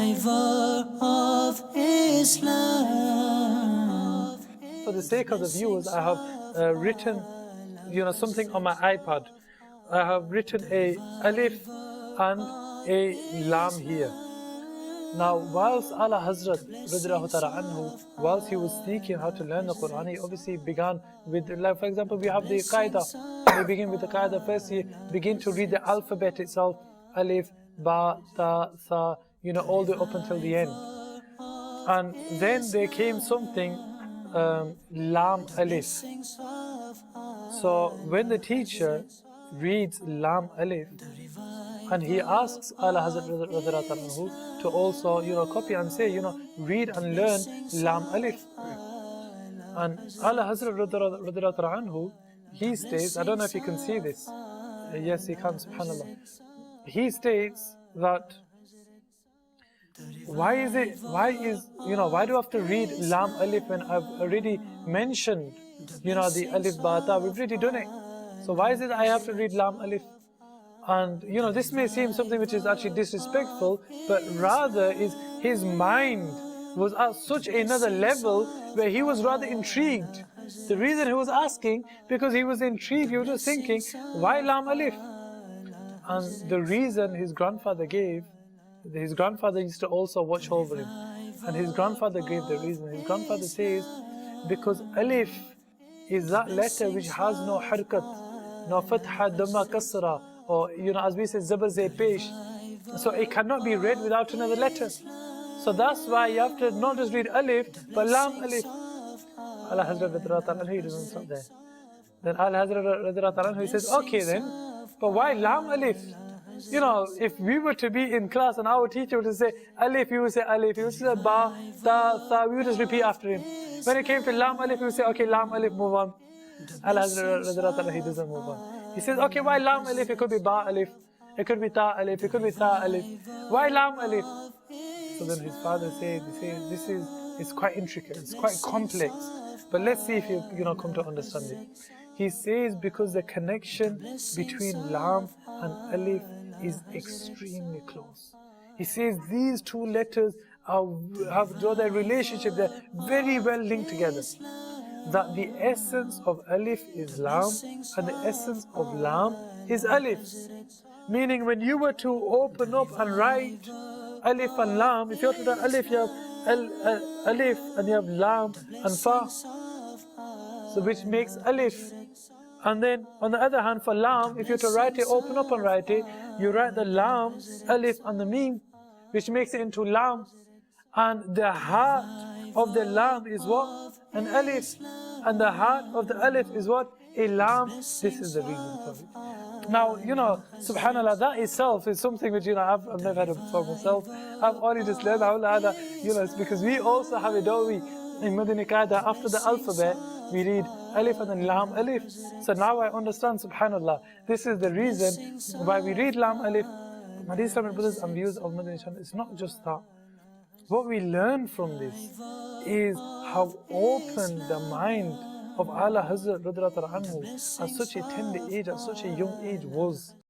survivor of Islam. For the sake of the viewers, I have written, something on my iPad. I have written a alif and a lam here. Now, whilst Ala Hazrat radiallahu ta'ala anhu, whilst he was seeking how to learn the Quran, he obviously began with, like for example, we have the Qaeda. We begin with the Qaeda. First, you begin to read the alphabet itself, alif, ba, ta, sa, all the way up until the end. And then there came something, lam, alif. So when the teacher reads lam, alif, and he asks Ala Hazrat radiallahu anhu to also, copy and say, read and learn lam, alif. And Ala Hazrat radiallahu anhu, he states, I don't know if you can see this. Yes, he can, subhanAllah. He states that why do I have to read lam, alif when I've already mentioned, the alif, ba, ta, we've already done it. So why is it I have to read lam, alif? And this may seem something which is actually disrespectful, but rather is his mind was at such another level where he was rather intrigued. The reason he was asking, because he was intrigued, he was just thinking, why lam, alif? And the reason his grandfather gave, his grandfather used to also watch over him. And his grandfather gave the reason. His grandfather says, because alif is that letter which has no harkat, no fatha, dhamma, kasra, or as we say, zabar, zay, pesh. So it cannot be read without another letter. So that's why you have to not just read alif, but lam, alif. Ala Hazrat radiallahu anhu, he doesn't stop there. Then Ala Hazrat radiallahu anhu, he says, okay then, but why lam, alif? If we were to be in class and our teacher would say alif, you would say alif. He would say ba, ta, sa, we would just repeat after him. When it came to lam, alif, we would say, okay, lam, alif, move on. Ala Hazrat radiallahu anhu, he doesn't move on. He says, okay, why lam, alif? It could be ba, alif. It could be ta, alif. It could be tha, alif. Why lam, alif? So then his father said, it's quite intricate, it's quite complex. But let's see if you come to understand it. He says because the connection between lam and alif is extremely close. He says these two letters have their relationship, they're very well linked together. That the essence of alif is lam and the essence of lam is alif. Meaning when you were to open up and write alif and lam, if you were to write alif, you have alif and you have lam and fa. So which makes alif. And then on the other hand, for lam, if you were to write it, open up and write it, you write the lam, alif and the mim, which makes it into lam. And the heart of the lam is what? An alif. And the heart of the alif is what? A lam. This is the reason for it. Now, subhanAllah, that itself is something which, I've never had it before myself. I've only just learned how to, it's because we also have it, don't we? In Madani Channel, after the alphabet, we read alif and then lam, alif. So now I understand, subhanAllah, this is the reason why we read lam, alif. My dear Islamic brothers and viewers of Madani Channel, it's not just that. What we learn from this is how open the mind of Ala Hazrat radiallahu anhu at such a tender age, at such a young age was.